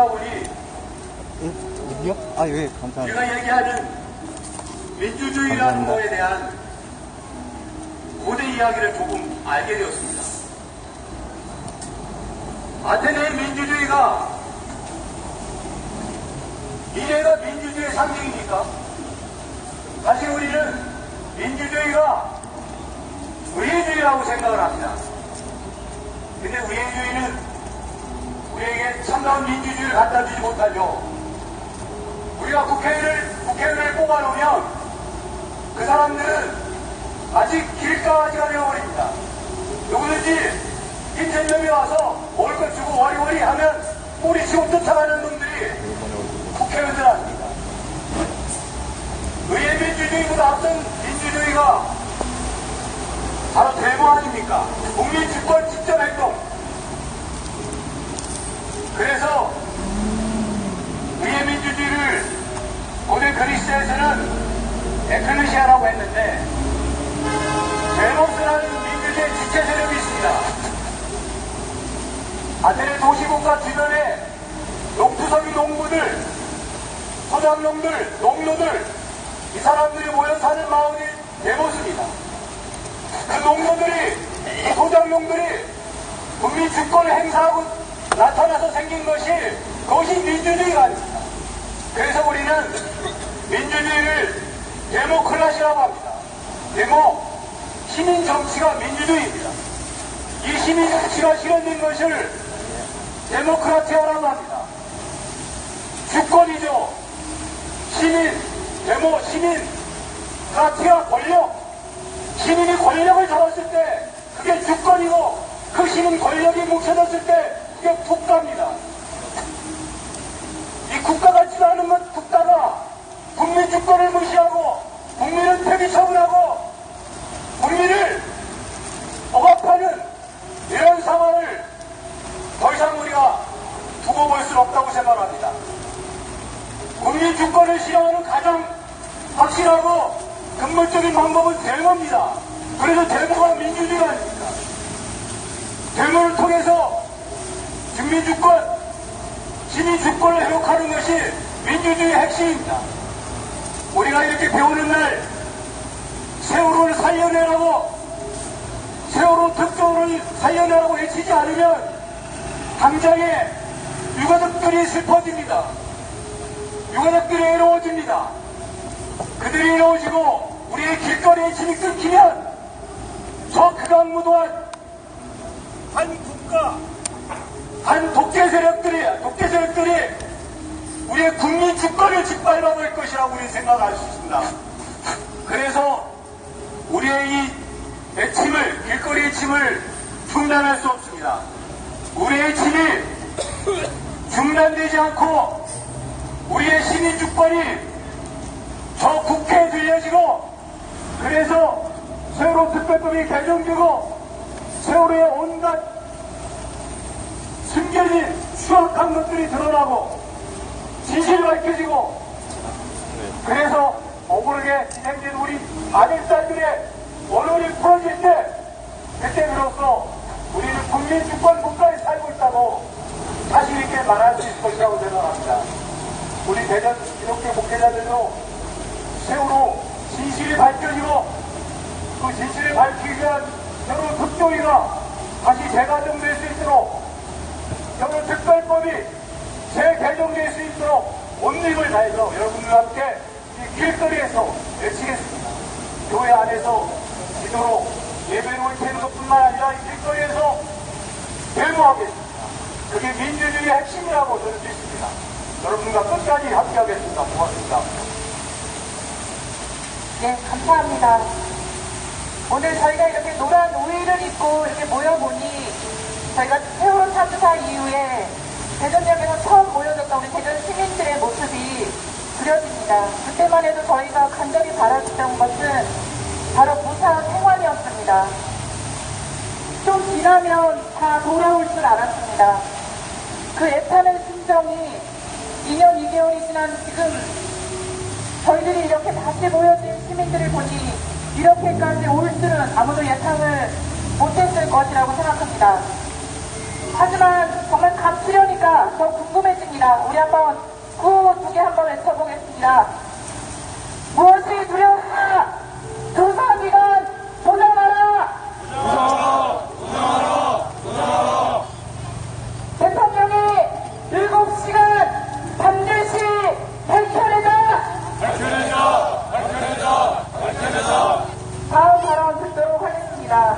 보니 여기요? 아, 예, 감사합니다. 우리가 얘기하는 민주주의라는 감사합니다. 거에 대한 고대 이야기를 조금 알게 되었습니다. 아테네의 민주주의가 이래가 민주주의의 상징입니까? 사실 우리는 민주주의가 의회주의라고 생각을 합니다. 근데 의회주의는 우리에게 참다운 민주주의를 갖다 주지 못하죠. 우리가 국회의원을 뽑아놓으면 그 사람들은 아직 길가지가 되어버립니다. 누구든지 인천점에 와서 먹을 것 주고 와리와리 하면 꼬리치고 쫓아가는 놈들이 국회의원들 아닙니까? 의회 민주주의보다 앞선 민주주의가 바로 데모 아닙니까? 국민주권 직접 행동. 그래서 의회 민주주의를 고대 그리스에서는 에클레시아라고 했는데 데모스라는 민주주의 지체 세력이 있습니다. 아테네 도시국가 주변에 농투성이 농부들, 소작농들, 농노들 이 사람들이 모여 사는 마을이 데모스입니다. 그 농노들이, 소작농들이 국민 주권을 행사하고 나타나서 생긴 그것이 민주주의가 아닙니다. 그래서 우리는 민주주의를 데모크라시라고 합니다. 시민 정치가 민주주의입니다. 이 시민 정치가 실현된 것을 데모크라티아라고 합니다. 주권이죠. 시민크라티아 권력. 시민이 권력을 잡았을 때 그게 주권이고 그 시민 권력이 뭉쳐졌을 때 그게 국가입니다. 이 국가 같지도 않은 것 국가가 국민 주권을 무시하고 국민을 폐기 처분하고 국민을 억압하는 이런 상황을 더 이상 우리가 두고 볼 수는 없다고 생각합니다. 국민 주권을 실현하는 가장 확실하고 근본적인 방법은 데모입니다. 그래서 데모가 민주주의가 아닙니까? 데모를 통해서 국민주권, 시민주권을 회복하는 것이 민주주의의 핵심입니다. 우리가 이렇게 배우는 날 세월호를 살려내라고 세월호 특조를 살려내라고 외치지 않으면 당장에 유가족들이 슬퍼집니다. 유가족들이 외로워집니다. 그들이 외로워지고 우리의 길거리의 힘이 끊기면 저 극악무도한 한 독재 세력들이 우리의 국민 주권을 짓밟아볼 것이라고 우리 생각할 수 있습니다. 그래서 우리의 이 애침을, 길거리의 침을 중단할 수 없습니다. 우리의 침이 중단되지 않고 우리의 시민 주권이 저 국회에 들려지고 그래서 세월호 특별법이 개정되고 세월호의 온갖 숨겨진 추악한 것들이 드러나고 진실이 밝혀지고 그래서 억울하게 진행된 우리 아들딸들의 언론이 풀어질 때 그때 비로소 우리는 국민주권 국가에 살고 있다고 자신 있게 말할 수 있을 것이라고 생각합니다. 우리 대전 기독교 목회자들도 세월호 진실이 밝혀지고 그 진실을 밝히기 위한 세월호 특조위가 다시 재가정될 수 있도록 세월호 특별법이 재개정될 수 있도록 온 힘을 다해서 여러분들과 함께 이 길거리에서 외치겠습니다. 교회 안에서 기도로 예배로 드리는 것뿐만 아니라 이 길거리에서 데모하겠습니다. 그게 민주주의의 핵심이라고 저는 믿습니다. 여러분과 끝까지 함께하겠습니다. 고맙습니다. 네, 감사합니다. 오늘 저희가 이렇게 노란 우의를 입고 이렇게 모여보니 저희가 세월호 참사 이후에 대전역에서 처음 모여졌던 우리 대전 시민들의 모습이 그려집니다. 그때만 해도 저희가 간절히 바랐던 것은 바로 무사 생환이었습니다. 좀 지나면 다 돌아올 줄 알았습니다. 그 애타는 심정이 2년 2개월이 지난 지금 저희들이 이렇게 다시 모여진 시민들을 보니 이렇게까지 올 줄은 아무도 예상을 못했을 것이라고 생각합니다. 하지만 정말 가치련이 무엇일까 더 궁금해집니다. 우리 한번 구호 두 개 한번 외쳐보겠습니다. 무엇이 두려운가? 조사기관 보장하라! 대통령이 7시간 반드시 밝혀내자! 다음 발언 듣도록 하겠습니다.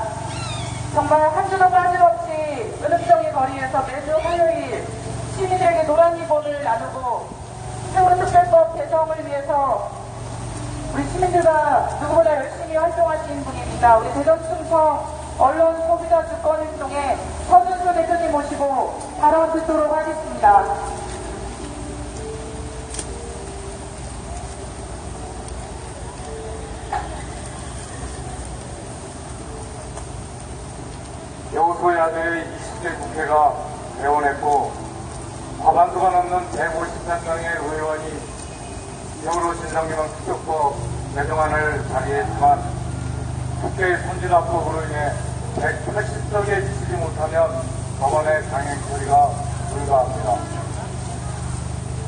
정말 한 주도 빠짐없이 은흥정의 거리에서 매주 화요일 시민들에게 노란 리본을 나누고 세월특별법 개정을 위해서 우리 시민들과 누구보다 열심히 활동하신 분입니다. 우리 대전충청 언론 소비자 주권운동의 서준수 대표님 모시고 발언 듣도록 하겠습니다. 여호수아의 20대 국회가 개원했고 과반수가 넘는 153명의 의원이 세월호 진상규명 특별법 개정안을 발의했지만 국회의 선진화법으로 인해 180석에 지키지 못하면 법안의 강행 처리가 불가합니다.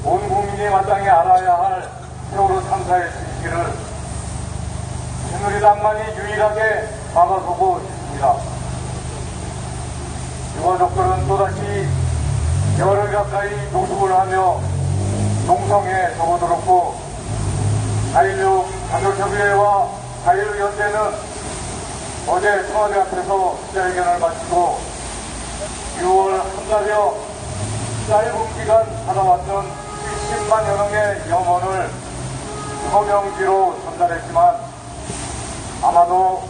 온 국민이 마땅히 알아야 할 세월호 참사의 진실을 새누리당만이 유일하게 막아서고 있습니다. 유가족들은 또다시 열흘 가까이 노숙을 하며 농성에 접어들었고 4.16 장교협의회와 4.16 연대는 어제 청와대 앞에서 기자회견을 마치고 6월 한 달여 짧은 기간 받아왔던 70만여 명의 염원을 서명지로 전달했지만 아마도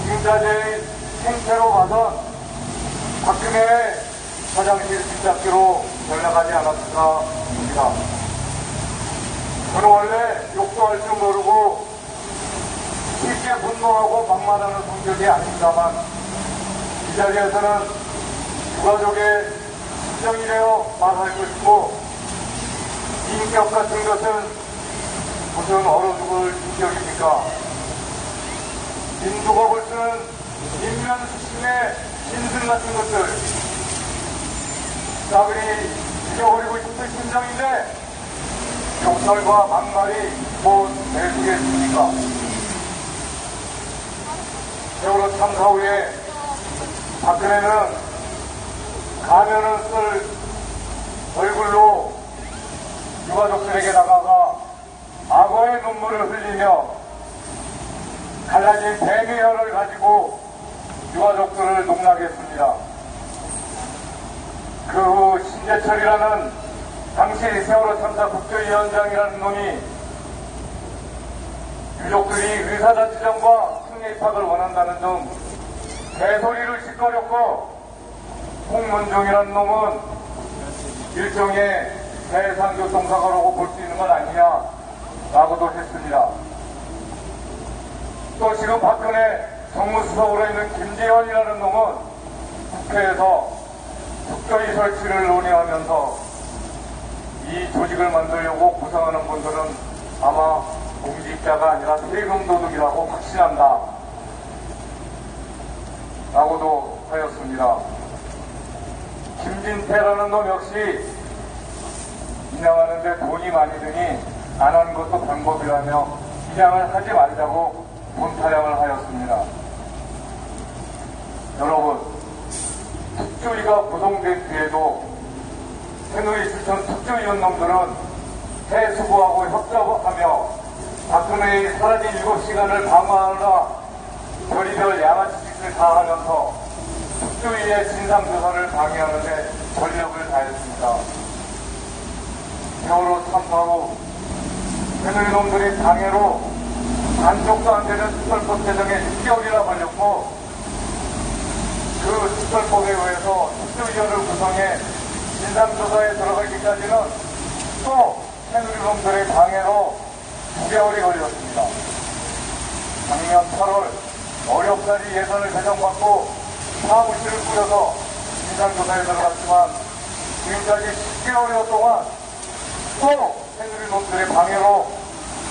임자제의 행태로 봐선 박근혜의 화장실 뒷닫기로 전락하지 않았을까 합니다. 저는 원래 욕도 할 줄 모르고 쉽게 분노하고 막말하는 성격이 아닙니다만 이 자리에서는 유가족의 심정이래요 말할 것이고 인격 같은 것은 무슨 얼어 죽을 인격입니까? 민족업을 쓰는 인면수심의 신승 같은 것들 싸그리 죽여버리고 싶은 심정인데 욕설과 막말이 뭐 내주겠습니까? 세월호 참사 후에 박근혜는 가면을 쓸 얼굴로 유가족들에게 다가가 악어의 눈물을 흘리며 갈라진 뱀의 혀를 가지고 유가족들을 농락했습니다. 그 후 신재철이라는 당시 세월호 참사 국조위원장이라는 놈이 유족들이 의사자치정과 승리 입학을 원한다는 등 개소리를 시끄렸고 홍문종이라는 놈은 일종의 해상교통사고라고 볼 수 있는 건 아니냐라고도 했습니다. 또 지금 박근혜 정무수석으로 있는 김재원이라는 놈은 국회에서 특별히 설치를 논의하면서 이 조직을 만들려고 구성하는 분들은 아마 공직자가 아니라 세금 도둑이라고 확신한다 라고도 하였습니다. 김진태라는 놈 역시 인양하는데 돈이 많이 드니 안 하는 것도 방법이라며 인양을 하지 말자고 돈 타령을 하였습니다. 여러분, 특조위가 구성된 뒤에도 새누리 실천 특조위원 놈들은 해수부하고 협조하며 박근혜의 사라진 7시간을 방어하느라 별의별 양아치 짓을 다 하면서 특조위의 진상조사를 방해하는데 전력을 다했습니다. 세월호 참사 후 새누리 놈들이 방해로 반쪽도 안 되는 특별법 제정에 6개월이나 걸렸고 그 특별법에 의해서 특조위원을 구성해 진상조사에 들어가기까지는 또 새누리놈들의 방해로 9개월이 걸렸습니다. 작년 8월 어렵사리 예산을 배정받고 사무실을 꾸려서 진상조사에 들어갔지만 지금까지 10개월여 동안 또 새누리놈들의 방해로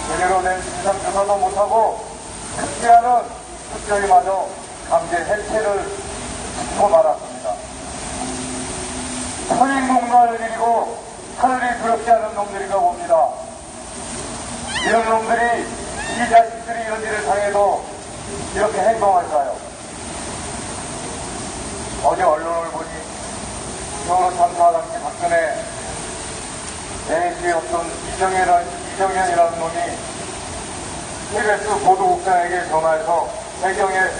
제대로 된 진상조사도 못하고 특제하는 특조위마저 강제 해체를 시키고 말았습니다. 천인공갈 이런 놈들이, 이 자식들이 이런 일을 당해도 이렇게 행동할까요? 어제 언론을 보니 세월호 참사 당시 박근혜 AS였던 이정현이라는 놈이 KBS 보도국장에게 전화해서 해경의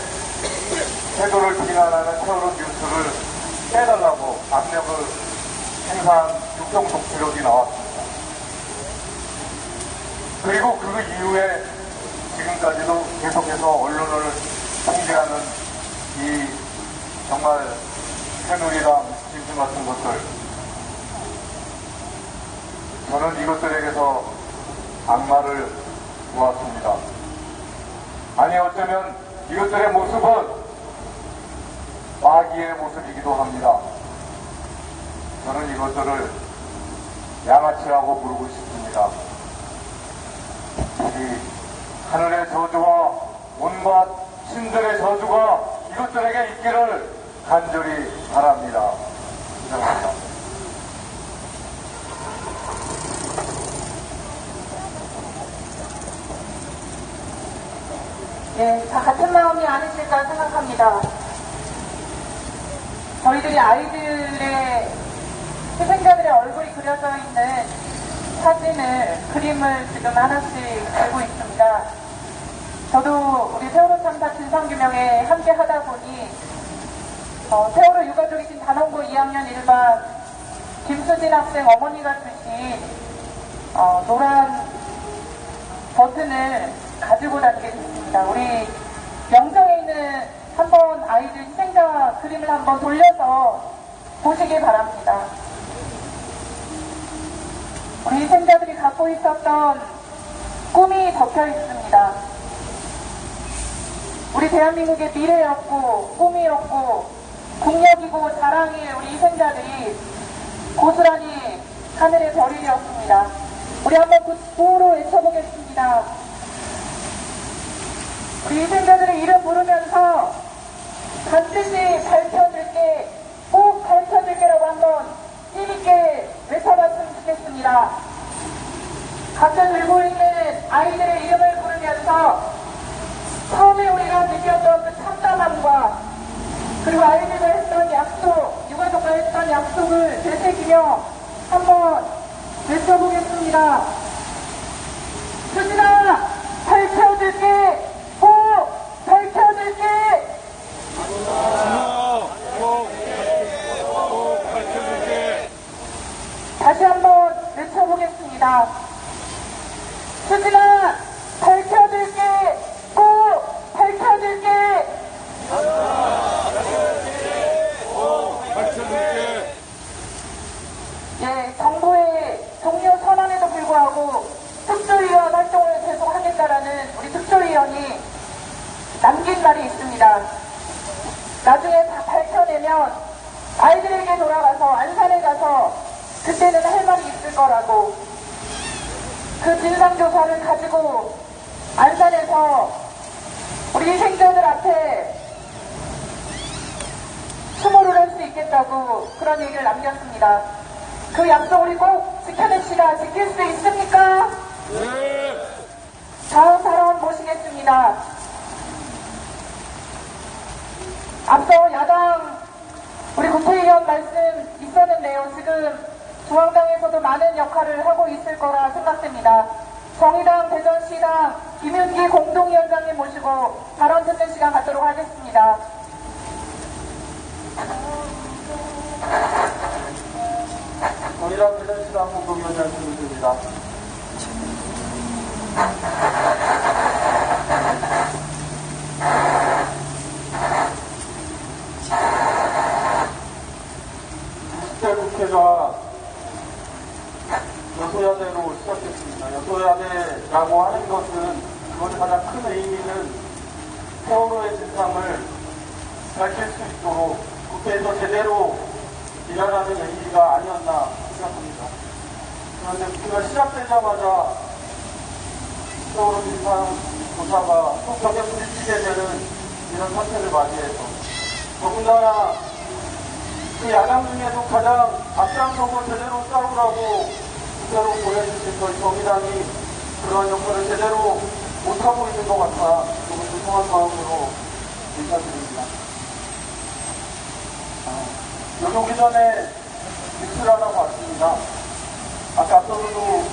태도를 비난하는 세월호 뉴스를 빼달라고 압력을 행사한 육성속 기록이 나왔습니다. 그리고 그 이후에 지금까지도 계속해서 언론을 통제하는 이 정말 새누리당 진심 같은 것들, 저는 이것들에게서 악마를 보았습니다. 아니 어쩌면 이것들의 모습은 마귀의 모습이기도 합니다. 저는 이것들을 양아치라고 부르고 싶습니다. 이 하늘의 저주와 온갖 신들의 저주가 이것들에게 있기를 간절히 바랍니다. 감사합니다. 예, 다 같은 마음이 아니실까 생각합니다. 저희들이 아이들의 희생자들의 얼굴이 그려져 있는 사진을, 그림을 지금 하나씩 들고 있습니다. 저도 우리 세월호 참사 진상규명에 함께 하다 보니 세월호 유가족이신 단원고 2학년 1반 김수진 학생 어머니가 주신 노란 버튼을 가지고 다니게 됐습니다. 우리 명정에 있는 한번 아이들 희생자 그림을 한번 돌려서 보시기 바랍니다. 우리 희생자들이 갖고 있었던 꿈이 적혀 있습니다. 우리 대한민국의 미래였고 꿈이었고 국력이고 자랑이 우리 희생자들이 고스란히 하늘의 별이 되었습니다. 우리 한번 구호로 외쳐보겠습니다. 우리 희생자들의 이름 부르면서 반드시 밝혀줄게, 꼭 밝혀줄게라고 한번 힘있게 외쳐봤으면 좋겠습니다. 각자 들고 있는 아이들의 이름을 부르면서 처음에 우리가 느꼈던 그 참담함과 그리고 아이들과 했던 약속, 유가족과 했던 약속을 되새기며 한번 외쳐보겠습니다. 수진아, 밝혀줄게, 꼭 밝혀줄게. 다시 한번 외쳐보겠습니다. 수진아, 밝혀줄게, 꼭 밝혀줄게. 예, 정부의 종료 선언에도 불구하고 특조위원 활동을 계속하겠다라는 우리 특조위원이 남긴 말이 있습니다. 나중에 다 밝혀내면 아이들에게 돌아가서 안산에 가서 그때는 할 말이 있을 거라고, 그 진상조사를 가지고 안산에서 우리 희생자들 앞에 수모를 할 수 있겠다고 그런 얘기를 남겼습니다. 그 약속 우리 꼭 지켜냅시다. 지킬 수 있습니까? 네. 다음 발언 모시겠습니다. 앞서 야당 우리 국회의원 말씀 있었는데요. 지금 중앙당에서도 많은 역할을 하고 있을 거라 생각됩니다. 정의당 대전시당 김윤기 공동위원장님 모시고 발언 듣는 시간 갖도록 하겠습니다. 정의당 대전시당 공동위원장 김윤기입니다. 국회가 여소야대로 시작됐습니다. 여소야대라고 하는 것은 그것의 가장 큰 의미는 세월호의 진상을 밝힐 수 있도록 국회에서 제대로 일하라는 의미가 아니었나 생각합니다. 그런데 국회가 시작되자마자 세월호 진상 조사가 또 벽에 부딪히게 되는 이런 사태를 맞이해서 더군다나 그 야당 중에도 가장 앞장서고 제대로 싸우라고 국회로 보내주신 저희 정의당이 그러한 역할을 제대로 못하고 있는 것 같아 조금 죄송한 마음으로 인사드립니다. 여기 오기 전에 뉴스를 하나 봤습니다. 아까 앞서도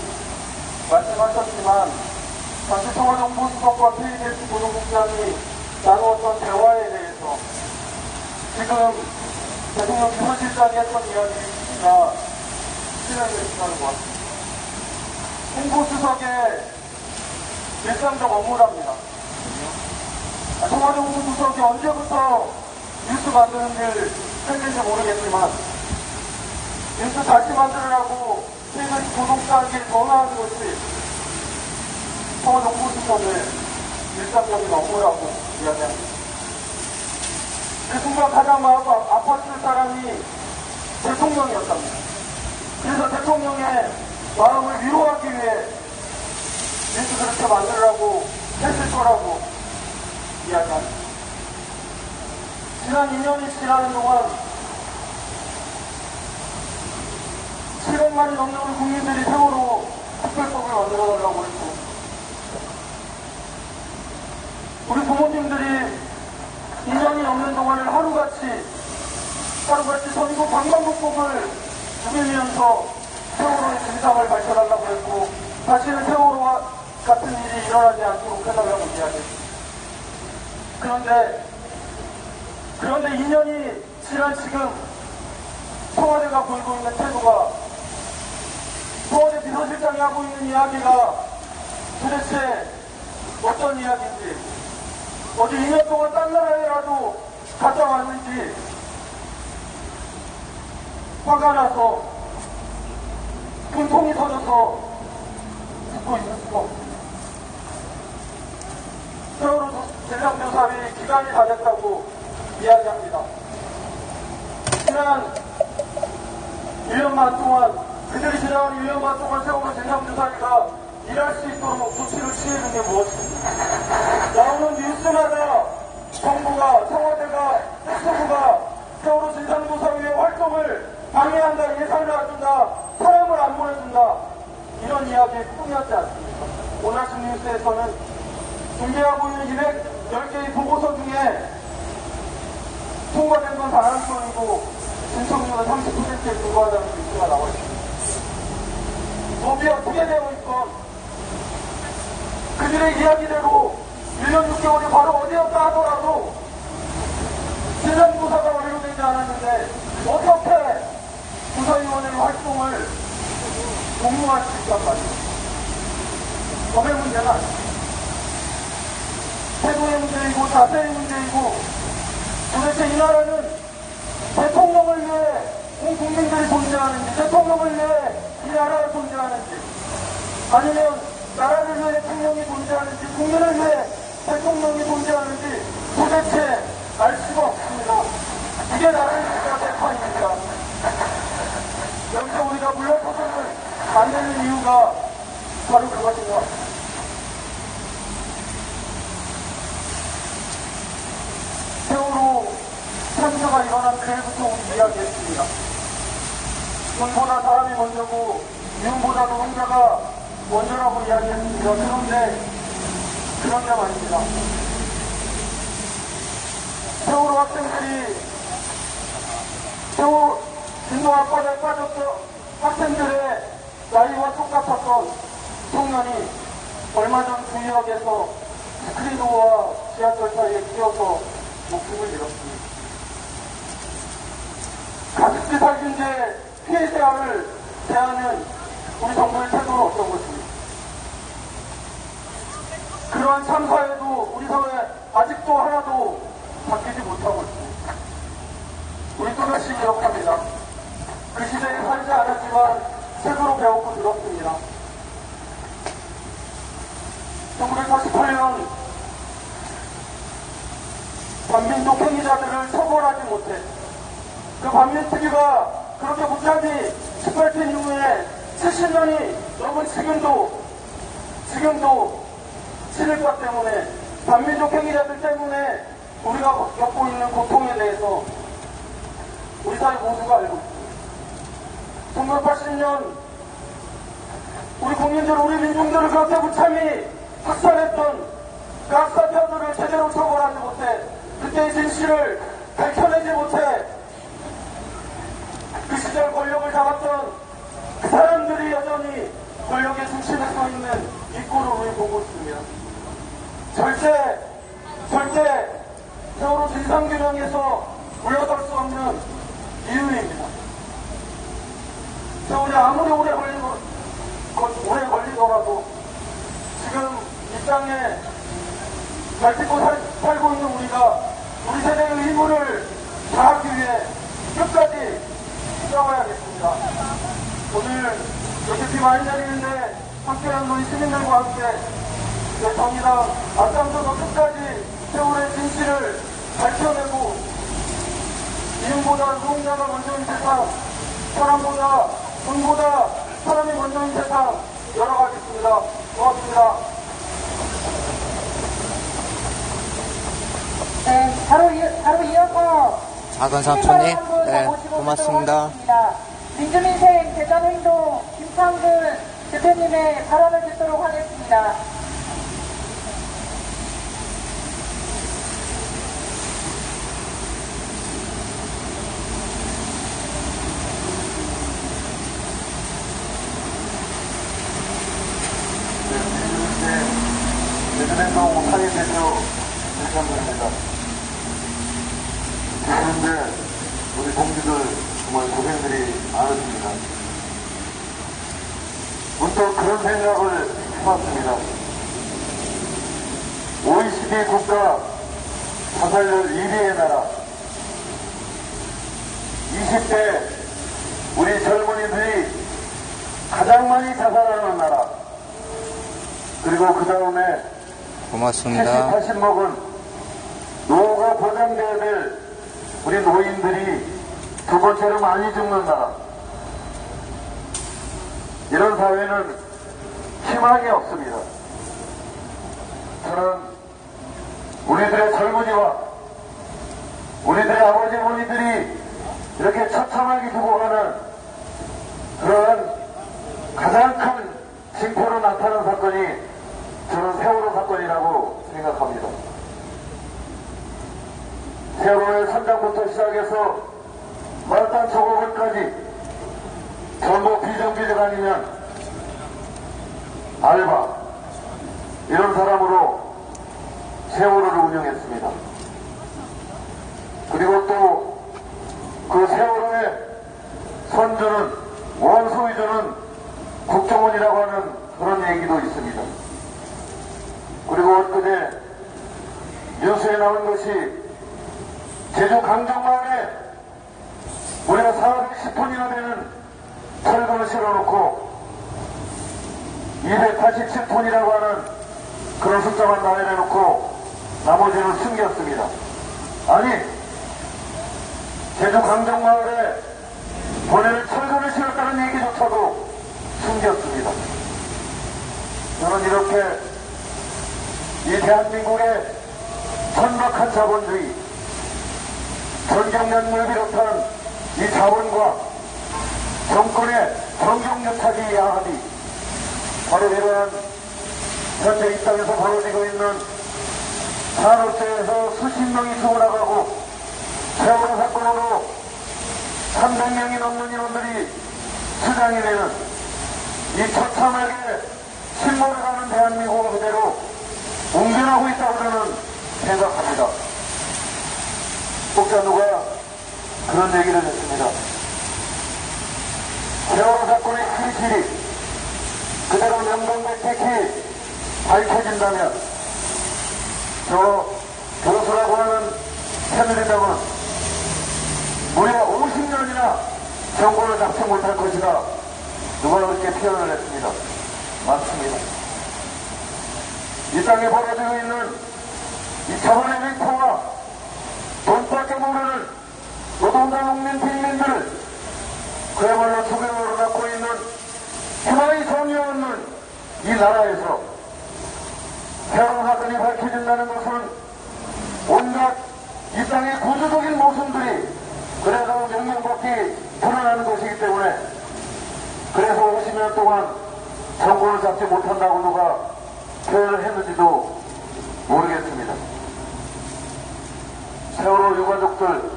말씀하셨지만 당시 청와정보수석과 KBS 보도국장이 나누었던 대화에 대해서 지금 대통령 비서실장이 했던 이야기가 실현이 된다는 것 같습니다. 홍보수석의 일상적 업무랍니다. 청와대 홍보수석이 언제부터 뉴스 만드는 일 했는지 모르겠지만 뉴스 다시 만들으라고 KBS 보도국장에게 전화하는 것이 청와대 홍보수석의 일상적인 업무라고 이야기합니다. 그 순간 가장 마음 아팠을 사람이 대통령이었답니다. 그래서 대통령의 마음을 위로하기 위해 뉴스 그렇게 만들라고 했을 거라고 이야기합니다. 지난 2년이 지나는 동안 700만이 넘는 우리 국민들이 세월호 특별법을 만들어달라고 했고 우리 부모님들이 2년이 넘는 동안을 하루같이 전국 방방곡곡을 누비면서 세월호의 진상을 밝혀달라고 했고 다시는 세월호와 같은 일이 일어나지 않도록 해달라고 이야기했습니다. 그런데 2년이 지난 지금 청와대가 보이고 있는 태도가 청와대 비서실장이 하고 있는 이야기가 도대체 어떤 이야기인지 어제 2년 동안 딴 나라에라도 갔다 왔는지 화가 나서 분통이 터져서 듣고 있을 수가 없습니다. 세월호 진상조사비 기간이 다 됐다고 이야기합니다. 지난 1년 반 동안 그들이 지나간 1년 반 동안 세월호 진상조사비가 일할 수 있도록 조치를 취하는 게 무엇입니까? 나오는 뉴스마다 정부가, 청와대가, 특수부가 세월호 진상조사위의 활동을 방해한다, 예산을 안 준다, 사람을 안 보내준다 이런 이야기에 뿐이었지 않습니까? 오늘 아침 뉴스에서는 준비하고 있는 210개의 보고서 중에 통과된 건 단 한 건이고 진척률은 30%에 불과하다는 뉴스가 나와 있습니다. 법이 어떻게 되어 있건 그들의 이야기대로 1년 6개월이 바로 어디였다 하더라도 진상조사가 완료되지 않았는데 어떻게 조사위원회의 활동을 공유할 수 있단 말이에요. 법의 문제는 아닙니다. 태도의 문제이고 자세의 문제이고 도대체 이 나라는 대통령을 위해 온 국민들이 존재하는지 대통령을 위해 이 나라가 존재하는지 아니면 나라를 위해 대통령이 존재하는지 국민을 위해 대통령이 존재하는지 도대체 알 수가 없습니다. 이게 나라의 대판입니다. 여기서 우리가 물러서서는 안 되는 이유가 바로 그것인 것 같습니다. 세월호 참사가 일어난 그날부터 우리 이야기했습니다. 돈보다 사람이 먼저고 미움보다 노동자가 먼저라고 이야기했습니다. 그런데 말입니다. 세월호 학생들이 진도 앞바다에 빠졌던 학생들의 나이와 똑같았던 청년이 얼마 전 구역에서 스크리도와 지하철 사이에 끼어서 목숨을 잃었습니다. 가습기 살균제 피해자를 대하는 우리 정부의 태도는 어떤 것입니까? 그러한 참사에도 우리 사회 아직도 하나도 바뀌지 못하고 있습니다. 우리 또다시 기억합니다. 그 시대에 살지 않았지만 책으로 배웠고 들었습니다. 1948년 반민족 행위자들을 처벌하지 못해 그 반민특위가 그렇게 무지하게 18년 이후에 70년이 넘은 지금도 친일파 때문에 반민족 행위자들 때문에 우리가 겪고 있는 고통에 대해서 우리 사회 모두가 알고 있습니다. 1980년 우리 국민들, 우리 민중들을 그렇게 무참히 학살했던 그 학살자들을 제대로 처벌하지 못해, 그때의 진실을 밝혀내지 못해, 그 시절 권력을 잡았던 그 사람들이 여전히 권력의 중심에 서 있는 이 꼴을 우리 보고 있습니다. 절대 세월호 진상규명에서 물러설 수 없는 이유입니다. 세월이 아무리 오래 걸리더라도 지금 이 땅에 잘 딛고 살고 있는 우리가 우리 세대의 의무를 다하기 위해 끝까지 싸워야겠습니다. 오늘 이렇게 비 많이 내리는데 함께하는 우리 시민들과 함께 정의당 앞장서서 끝까지 세월의 진실을 밝혀내고 이윤보다 노동자가 먼저인 세상, 사람보다 돈보다 사람이 먼저인 세상 열어가겠습니다. 고맙습니다. 네, 바로 이어서 작은 삼촌님, 네, 고맙습니다. 민주민생 대전행동 김창근 대표님의 발언을 듣도록 하겠습니다. 대전행동 상임대표 김창근입니다. 그런데 우리 동지들 정말 고생들이 많으십니다. 문득 그런 생각을 해봤습니다. OECD 국가 자살률 1위의 나라, 20대 우리 젊은이들이 가장 많이 자살하는 나라, 그리고 그 다음에 고맙습니다. 70, 80 먹은 노후가 보장돼야 될 우리 노인들이 두 번째로 많이 죽는 나라. 이런 사회는 희망이 없습니다. 저는 우리들의 젊은이와 우리들의 아버지, 어머니들이 이렇게 처참하게 죽어가는 그러한 가장 큰 징표로 나타난 사건이 저는 세월호 사건이라고 생각합니다. 세월호의 선장부터 시작해서 말단 초보들까지 전부 비정규직 아니면 알바 이런 사람으로 세월호를 운영했습니다. 그리고 또 그 세월호의 선주는 원소유주는 국정원이라고 하는 그런 얘기도 있습니다. 그리고 엊그제 뉴스에 나온 것이 제주 강정마을에 우리가 410톤이나 되는 철근을 실어놓고 287톤이라고 하는 그런 숫자만 나열해놓고 나머지는 숨겼습니다. 아니, 제주 강정마을에 보내는 철근을 실었다는 얘기조차도 숨겼습니다. 저는 이렇게 이 대한민국의 천박한 자본주의, 전경련을 비롯한 이 자본과 정권의 정경유착이 야합이 바로 이러한 현재 이 땅에서 벌어지고 있는 산업재해에서 수십 명이 죽어나가고 세월호 사건으로 300명이 넘는 인원들이 수장이 되는 이 처참하게 침몰해가는 대한민국을 그대로 웅변하고 있다고 저는 생각합니다. 혹자 누가 그런 얘기를 했습니다. 세월호 사건의 진실이 그대로 명동백백히 밝혀진다면 저 교수라고 하는 새누리당은 무려 50년이나 정권을 잡지 못할 것이다. 누가 그렇게 표현을 했습니다. 맞습니다. 이 땅에 벌어지고 있는 이 자본의 횡포와 돈밖에 모르는 노동자 농민 빈민들을 그야말로 주변으로 갖고 있는 희망이 정이 없는 이 나라에서 세월호 사건이 밝혀진다는 것은 온갖 이 땅의 구조적인 모순들이 그래서 명명복이 드러나는 것이기 때문에 그래서 50년 동안 정권을 잡지 못한다고 누가 표현을 했는지도 모르겠습니다. 세월호 유가족들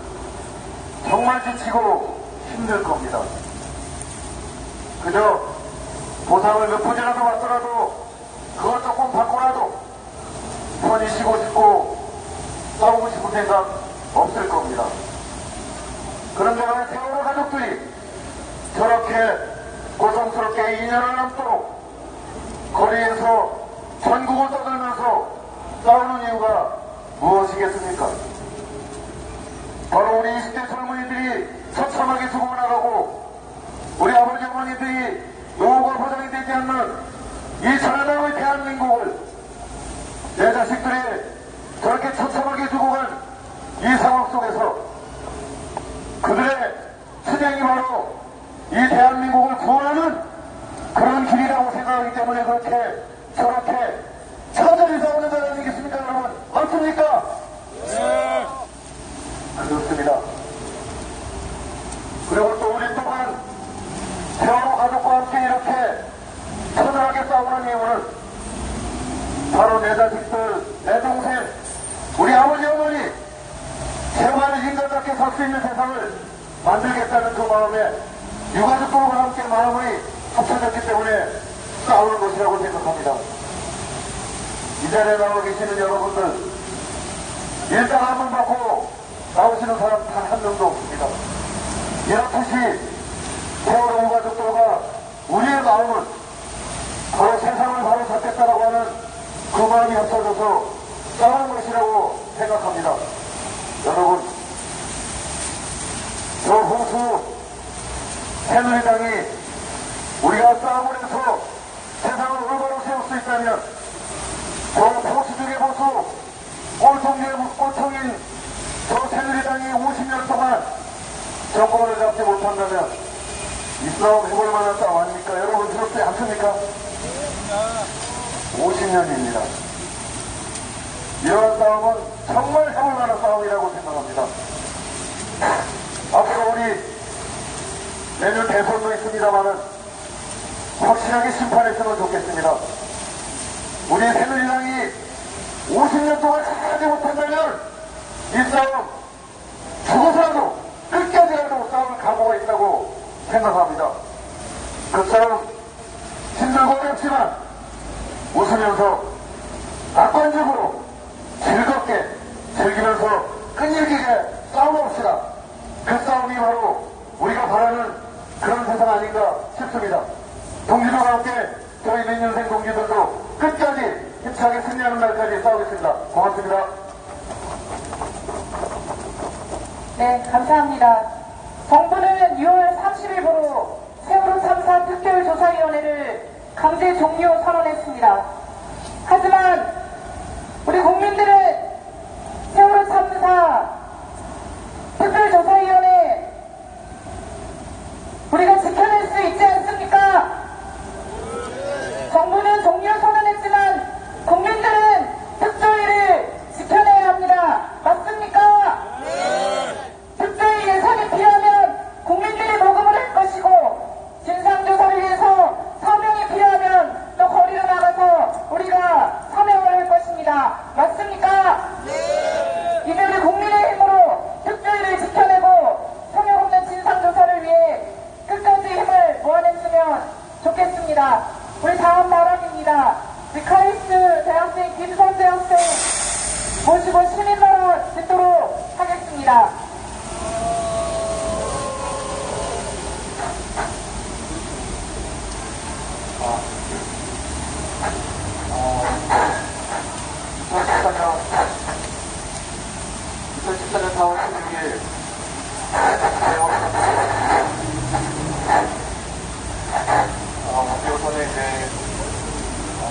정말 지치고 힘들 겁니다. 그저 보상을 몇 푼이라도 받더라도 그걸 조금 받고라도 편히 쉬고 싶고 싸우고 싶은 생각 없을 겁니다. 그런데 왜 세월호 가족들이 저렇게 고통스럽게 2년을 넘도록 거리에서 전국을 떠들면서 싸우는 이유가 무엇이겠습니까? 바로 우리 20대 젊은이들이 처참하게 죽어나가고 우리 아버지 어머니들이 노후가 보장이 되지 않는 이 천하장의 대한민국을 내 자식들이 저렇게 처참하게 죽어간 이 상황 속에서 그들의 투쟁이 바로 이 대한민국을 구원하는 그런 길이라고 생각하기 때문에 그렇게 저렇게 처절히 싸우는 거 아니겠습니까 여러분? 맞습니까? 네. 그렇습니다. 그리고 또 우리 또한 세월호 가족과 함께 이렇게 처절하게 싸우는 이유는 바로 내 자식들, 내 동생, 우리 아버지 어머니 제발 인간답게 살 수 있는 세상을 만들겠다는 그 마음에 유가족들과 함께 마음이 합쳐졌기 때문에 싸우는 것이라고 생각합니다. 이 자리에 나와 계시는 여러분들 일당 한 번 받고 나오시는 사람 단 한 명도 없습니다. 이렇듯이 세월호 유가족들과 우리의 마음은 바로 세상을 바로 잡겠다라고 하는 그 마음이 합쳐져서 싸우는 것이라고 생각합니다. 여러분, 저 홍수 새누리당이 우리가 싸움을 해서 세상을 올바로 세울 수 있다면 저 보수 중의 보수, 꼴통인 저 새누리당이 50년 동안 정권을 잡지 못한다면 이 싸움 해볼 만한 싸움 아닙니까? 여러분 그렇지 않습니까? 50년입니다. 이러한 싸움은 정말 해볼 만한 싸움이라고 생각합니다. 앞으로 우리 내년 대선도 있습니다만은 확실하게 심판했으면 좋겠습니다. 우리 새누리당이 50년 동안 잘하지 못한다면 이 싸움 죽어서라도 끝까지라도 싸울 각오가 있다고 생각합니다. 그 싸움 힘들고 어렵지만 웃으면서 낙관적으로 즐겁게 즐기면서 끈질기게 싸워봅시다. 그 싸움이 바로 우리가 바라는 그런 세상 아닌가 싶습니다. 동지들과 함께 저희 민년생 동지들도 끝까지 힘차게 승리하는 날까지 싸우겠습니다. 고맙습니다. 네, 감사합니다. 정부는 6월 30일부로 세월호 참사 특별조사위원회를 강제 종료 선언했습니다. 하지만 우리 국민들은 세월호 참사 특별조사위원회 우리가 지켜낼 수 있지 않습니까? 정부는 종료 선언했지만 국민들은 특조위를 지켜내야 합니다. 맞습니까? 특조위 예산이 필요하면 국민들이 모금을 할 것이고 진상조사를 위해서 사명이 필요하면 또 거리로 나가서 우리가 사명을 할 것입니다. 맞습니까? 이제 우리 국민의 힘으로 특조위를 지켜내고 성역 없는 진상조사를 위해 끝까지 힘을 모아냈으면 좋겠습니다. 우리 다음 발언입니다. 우리 카이스트 대학생 김선재 학생 모시고 시민 발언 듣도록 하겠습니다.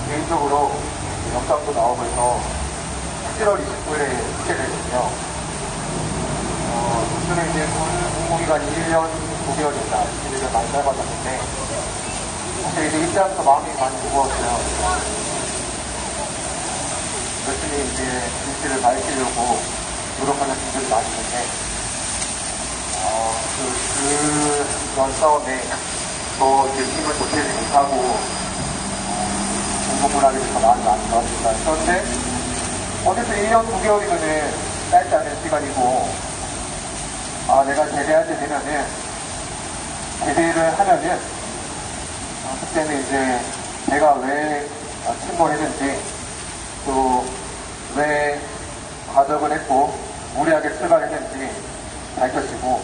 개인적으로 영상도 나오고 해서 7월 29일에 찍게 됐거든요. 요즘에 이제 공무기간이 1년 9개월입니다. 1년 많이 짧아졌는데 사실 이제 입장에서 마음이 많이 무거웠어요. 열심히 이제 진실을 밝히려고 노력하는 분들이 많이 있는데 그런 싸움에 더 이제 힘을 보태지 못하고 공부하게 돼서 마음이 많이 좋았습니다. 그런데 어쨌든 1년 9개월이면은 짧지 않은 시간이고, 내가 제대할 때 되면은, 제대를 하면은, 그때는 이제 내가 왜 침몰 했는지, 또 왜 과적을 했고, 무리하게 출발했는지 밝혀지고,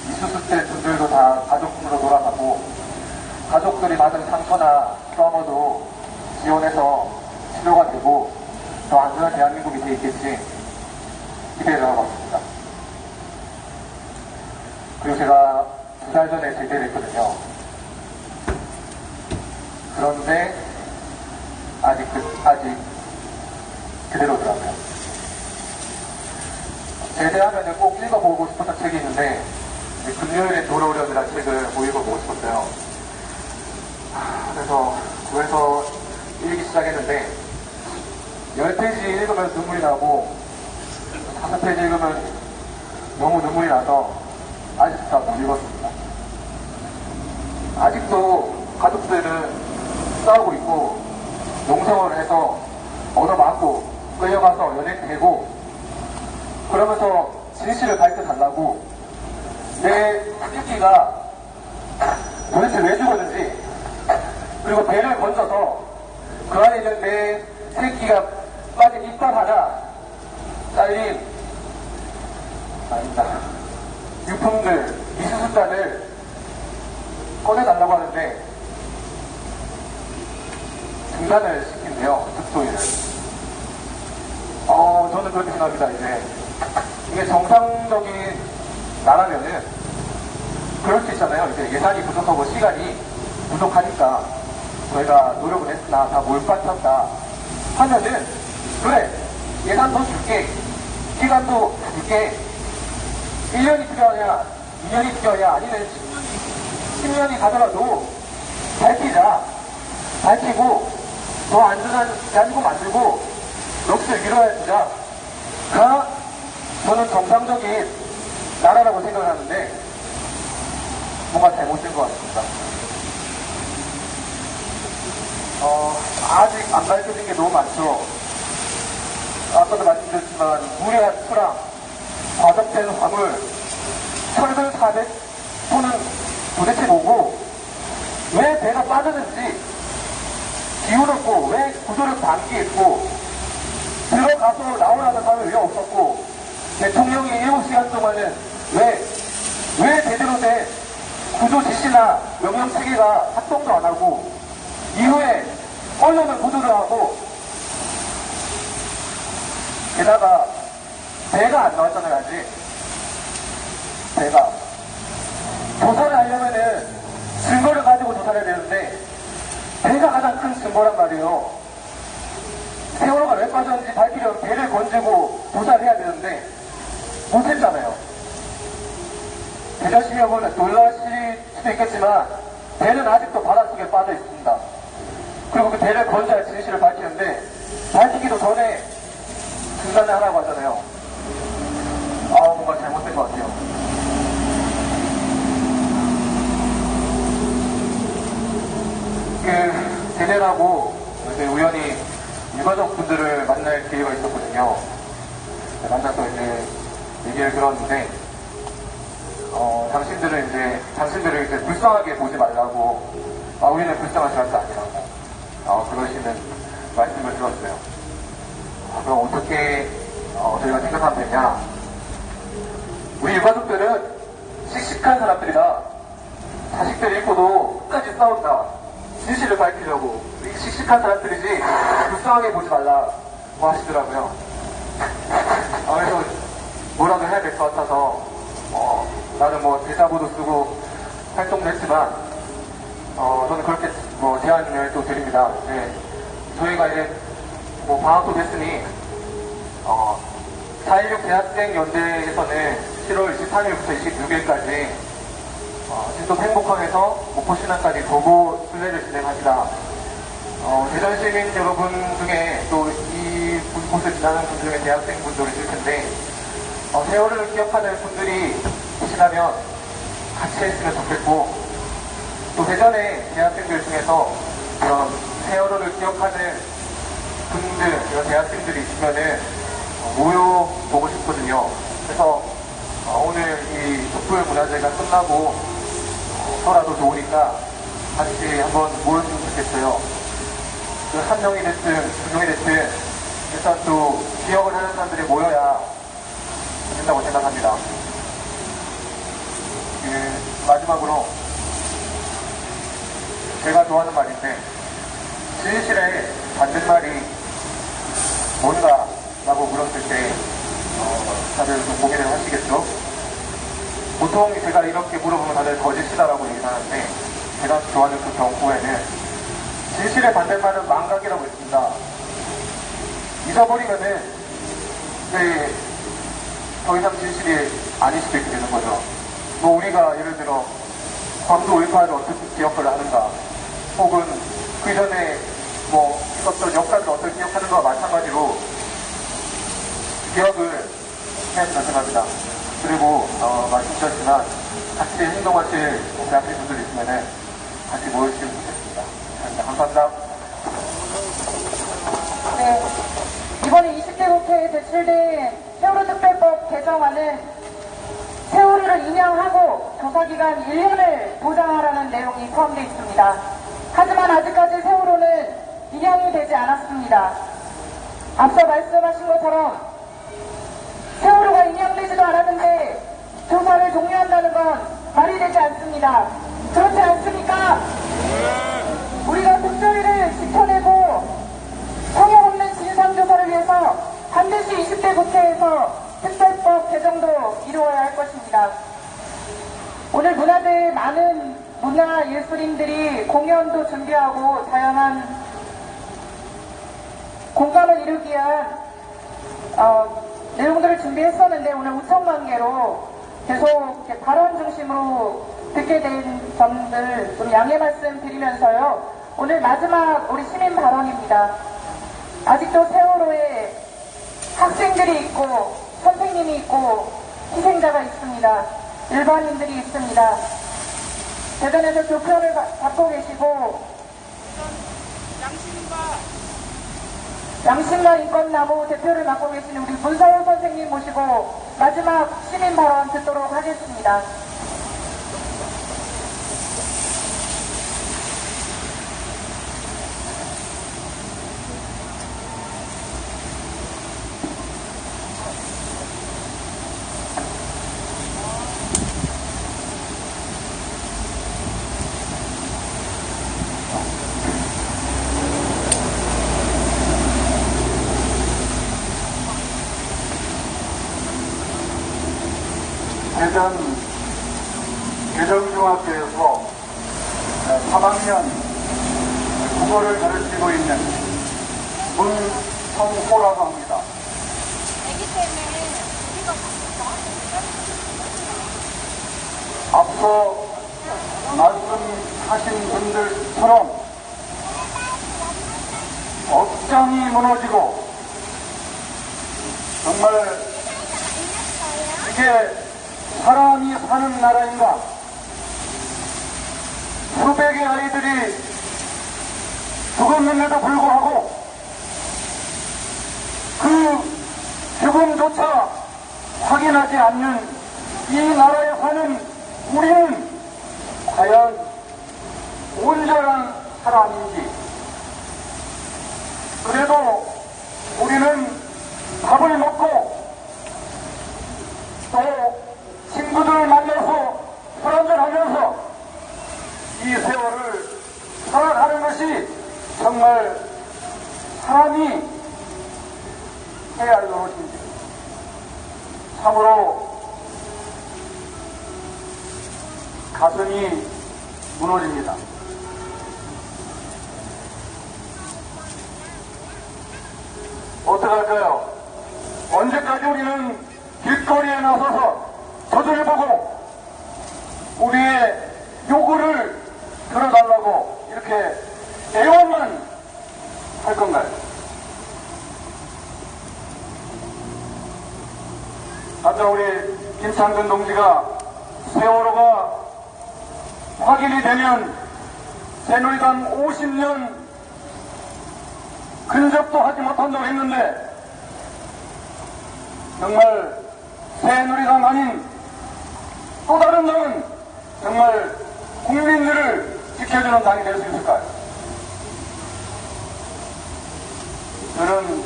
미수습된 분들도 다 가족분으로 돌아가고, 가족들이 받은 상처나 트라우마도 지원해서 치료가 되고, 더 안전한 대한민국이 돼 있겠지 기대를 하고 왔습니다. 그리고 제가 2달 전에 제대를 했거든요. 그런데 아직 그대로더라고요. 제대하면 꼭 읽어보고 싶었던 책이 있는데, 금요일에 돌아오려는 책을 뭐 읽어보고 싶었어요. 그래서 구해서 읽기 시작했는데, 10페이지 읽으면 눈물이 나고 5페이지 읽으면 너무 눈물이 나서 아직도 못 읽었습니다. 아직도 가족들은 싸우고 있고 농성을 해서 얻어맞고 끌려가서 연행되고 그러면서 진실을 밝혀달라고 내 새끼가 도대체 왜 죽었는지 그리고 배를 건져서 그 안에 있는 내 새끼가 빠진 이빨 하나 잘린 유품들 미수습자를 꺼내달라고 하는데 중단을 시킨대요. 특조위를. 저는 그렇게 생각합니다. 이게 정상적인 나라면은 그럴 수 있잖아요. 이제 예산이 부족하고 시간이 부족하니까 저희가 노력을 했으나 다 몰빵했다 하면은 그래 예산도 줄게 시간도 줄게 1년이 필요하냐 2년이 필요하냐 아니면 10년이 가더라도 밝히고 더 안전한 대한민국 만들고 넋을 밀어야 가 저는 정상적인 나라라고 생각을 하는데 뭔가 잘못된 것 같습니다. 아직 안 밝혀진 게 너무 많죠. 아까도 말씀드렸지만 무례한 수랑 과적된 화물 철근 400톤은 도대체 뭐고 왜 배가 빠졌는지 기울었고 왜 구조를 방기했고 들어가서 나오라는 사람이 왜 없었고 대통령이 7시간 동안은 왜 제대로 된 구조 지시나 명령 체계가 작동도 안 하고 이후에 언론을 보도를 하고 게다가 배가 안 나왔잖아요. 아직 배가 조사를 하려면은 증거를 가지고 조사를 해야 되는데 배가 가장 큰 증거란 말이에요. 세월호가 왜 빠졌는지 밝히려면 배를 건지고 조사를 해야 되는데 못했잖아요. 대전시민여러분 놀라실 수도 있겠지만 배는 아직도 바닷속에 빠져 있습니다. 그리고 그 배를 건져야 진실을 밝히는데 밝히기도 전에 중단을 하라고 하잖아요. 뭔가 잘못된 것 같아요. 제대라고 우연히 유가족분들을 만날 기회가 있었거든요. 만나서 얘기를 들었는데 당신들을 불쌍하게 보지 말라고 우리는 불쌍한 사람도 아니라고 그러시는 말씀을 들었어요. 그럼 어떻게 저희가 생각하면 되냐? 우리 유가족들은 씩씩한 사람들이다. 자식들 잃고도 끝까지 싸운다. 진실을 밝히려고. 씩씩한 사람들이지 불쌍하게 보지 말라고 하시더라고요. 그래서 뭐라도 해야 될 것 같아서 나는 대사보도 쓰고 활동도 했지만 저는 그렇게 제안을 또 드립니다. 저희가 이제 방학도 됐으니 4.16 대학생연대에서는 7월 23일부터 26일까지 진도 행복항에서 목포신항까지 도보 순례를 진행합니다. 대전 시민 여러분 중에 또 이곳을 지나는 분 중에 대학생분들이 있을 텐데 세월을 기억하는 분들이 계시다면 같이 했으면 좋겠고 또 대전의 대학생들 중에서 그런 세월호를 기억하는 분들, 대학생들이 있으면은 모여보고 싶거든요. 그래서 오늘 이 촛불 문화제가 끝나고 서라도 좋으니까 같이 한번 모였으면 좋겠어요. 그 한 명이 됐든 두 명이 됐든 일단 또 기억을 하는 사람들이 모여야 된다고 생각합니다. 마지막으로 제가 좋아하는 말인데 진실의 반대말이 뭔가 라고 물었을 때 다들 좀 고민을 하시겠죠? 보통 제가 이렇게 물어보면 다들 거짓이다라고 얘기를 하는데 제가 좋아하는 그 경우에는 진실의 반대말은 망각이라고 했습니다. 잊어버리면은 더 이상 진실이 아닐 수도 있게 되는 거죠. 뭐 우리가 예를 들어 광주 5.18을 어떻게 기억을 하는가, 혹은 그 전에 뭐 있었던 역사를 어떻게 기억하는 거와 마찬가지로 기억을 해야 된다고 생각합니다. 그리고 말씀드렸지만 같이 행동하실 대학생 분들 있으면 같이 모여주시면 좋겠습니다. 감사합니다. 네, 이번에 20대 국회에 제출된 세월호 특별법 개정안은 세월호를 인양하고 조사기간 1년을 보장하라는 내용이 포함되어 있습니다. 하지만 아직까지 세월호는 인양이 되지 않았습니다. 앞서 말씀하신 것처럼 세월호가 인양되지도 않았는데 조사를 종료한다는 건 말이 되지 않습니다. 그렇지 않습니까? 우리가 국조위를 지켜내고 성역 없는 진상조사를 위해서 반드시 20대 국회에서 특별법 개정도 이루어야 할 것입니다. 오늘 문화대에 많은 문화예술인들이 공연도 준비하고 다양한 공감을 이루기 위한 내용들을 준비했었는데 오늘 우천관계로 계속 이렇게 발언 중심으로 듣게 된 점들 좀 양해 말씀 드리면서요. 오늘 마지막 우리 시민 발언입니다. 아직도 세월호에 학생들이 있고 선생님이 있고 희생자가 있습니다. 일반인들이 있습니다. 대전에서 교편을 받고 계시고 양심과 인권나무 대표를 맡고 계시는 우리 문서훈 선생님 모시고 마지막 시민 발언 듣도록 하겠습니다. 대전 개정중학교에서 3학년 국어를 가르치고 있는 문성호라고 합니다. 앞서 말씀하신 분들처럼 억장이 무너지고 정말 이게 사람이 사는 나라인가? 수백의 아이들이 죽었는데도 불구하고 그 죽음조차 확인하지 않는 이 나라에 사는 우리는 과연 온전한 사람인지, 그래도 우리는 밥을 먹고 또 친구들 만나서 술 한잔하면서 이 세월을 살아가는 것이 정말 사람이 해야 할 노릇인지 참으로 가슴이 무너집니다. 어떡할까요? 언제까지 우리는 길거리에 나서서 저들을 보고 우리의 요구를 들어달라고 이렇게 애원만 할 건가요? 아까 우리 김창근 동지가 세월호가 확인이 되면 새누리당 50년 근접도 하지 못한다고 했는데 정말 새누리당 아닌 또 다른 당은 정말 국민들을 지켜주는 당이 될 수 있을까요? 저는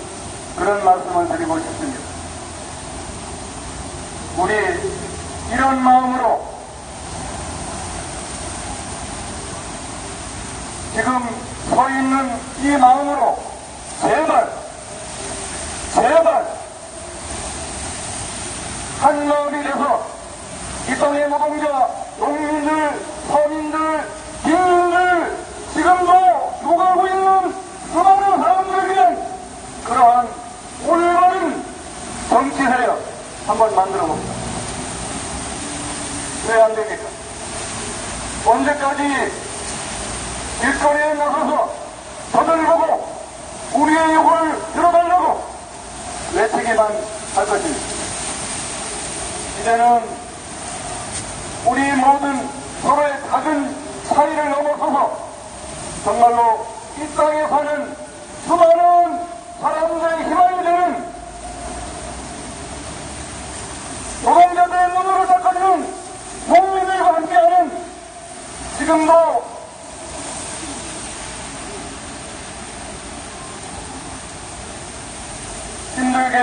그런 말씀을 드리고 싶습니다. 우리 이런 마음으로 지금 서 있는 이 마음으로 제발 한 마음이 돼서 이 땅의 노동자, 농민들, 서민들, 빈민들, 지금도 죽어가고 있는 수많은 사람들을 위한 그러한 올바른 정치 세력 한번 만들어 봅시다. 왜 안 됩니까? 언제까지 길거리에 나서서 저들 보고 우리의 욕을 들어달라고 외치기만 할 것입니다. 이제는 우리 모든 서로의 작은 차이를 넘어서서 정말로 이 땅에 사는 수많은 사람들의 희망이 되는 노동자들의 눈으로 닦아주는 농민들과 함께하는 지금도 힘들게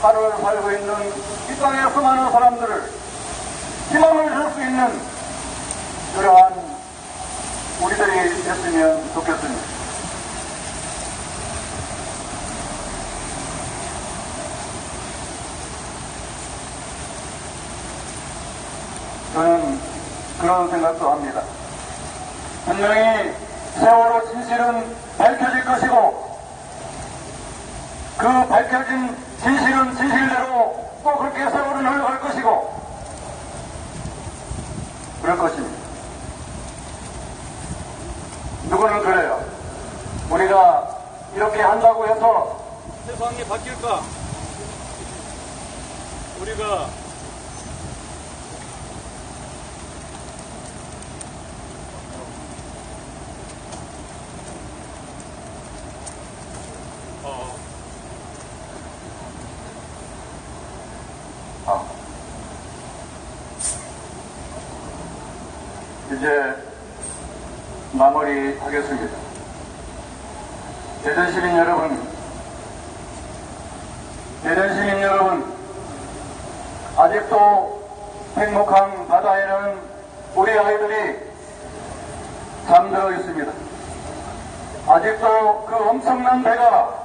하루를 살고 있는 이 땅의 수많은 사람들을 희망을 줄 수 있는 그러한 우리들이 됐으면 좋겠습니다. 저는 그런 생각도 합니다. 분명히 세월호 진실은 밝혀질 것이고 그 밝혀진 진실은 진실대로 또 그렇게 세월은 흘러갈 것이고 그럴 것입니다. 누구는 그래요. 우리가 이렇게 한다고 해서 세상이 바뀔까? 우리가 이제 마무리하겠습니다. 대전 시민 여러분, 아직도 행복한 바다에는 우리 아이들이 잠들어 있습니다. 아직도 그 엄청난 배가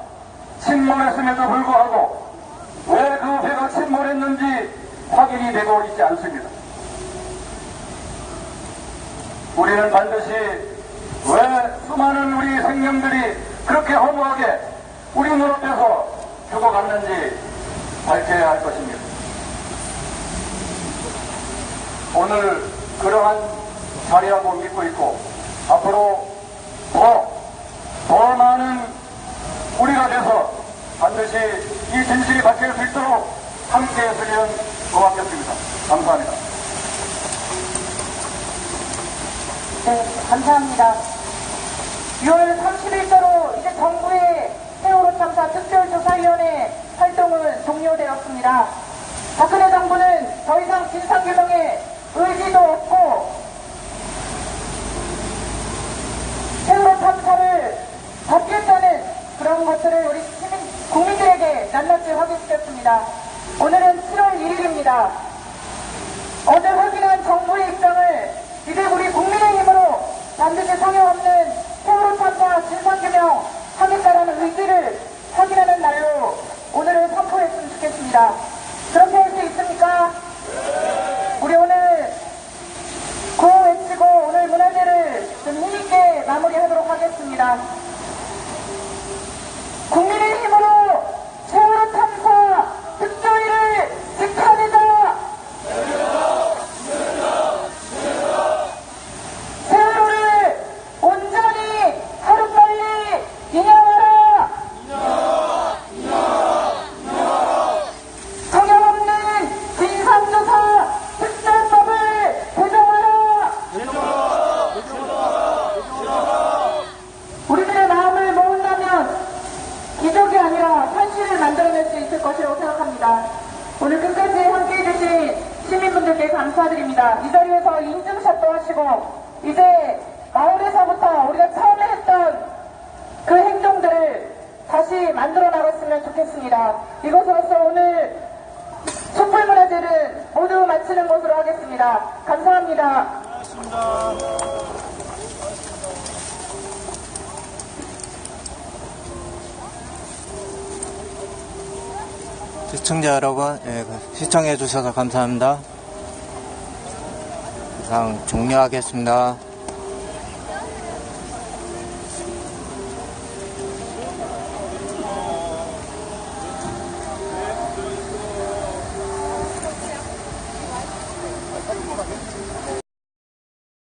침몰했음에도 불구하고 왜 그 배가 침몰했는지 확인이 되고 있지 않습니다. 우리는 반드시 왜 수많은 우리 생명들이 그렇게 허무하게 우리 눈앞에서 죽어갔는지 밝혀야 할 것입니다. 오늘 그러한 자리라고 믿고 있고 앞으로 더 많은 우리가 돼서 반드시 이 진실이 밝힐 수 있도록 함께 했으면 고맙겠습니다. 감사합니다. 네, 감사합니다. 6월 30일자로 이제 정부의 세월호 참사 특별조사위원회 활동은 종료되었습니다. 박근혜 정부는 더 이상 진상규명에 의지도 없고 세월호 참사를 덮겠다는 그런 것들을 우리 국민들에게 낱낱이 확인시켰습니다. 오늘은 7월 1일입니다. 어제 확인한 정부의 입장을 이제 우리 국민의힘으로 반드시 성역 없는 세월호 참사 진상규명 하겠다라는 의지를 확인하는 날로 오늘을 선포했으면 좋겠습니다. 그렇게 할 수 있습니까? 우리 오늘 구호 외치고 오늘 문화제를 좀 힘있게 마무리하도록 하겠습니다. 국민의힘으로 세월호 참사 특조위를 지켜내자! 세월호를 온전히 하루빨리 인양하라! 성역없는 진상조사 특별법을 개정하라! 우리들의 마음을 모은다면 그리고 이제 마을에서부터 우리가 처음에 했던 그 행동들을 다시 만들어 나갔으면 좋겠습니다. 이것으로서 오늘 촛불문화제를 모두 마치는 것으로 하겠습니다. 감사합니다. 시청자 여러분, 시청해 주셔서 감사합니다. 이상 종료하겠습니다.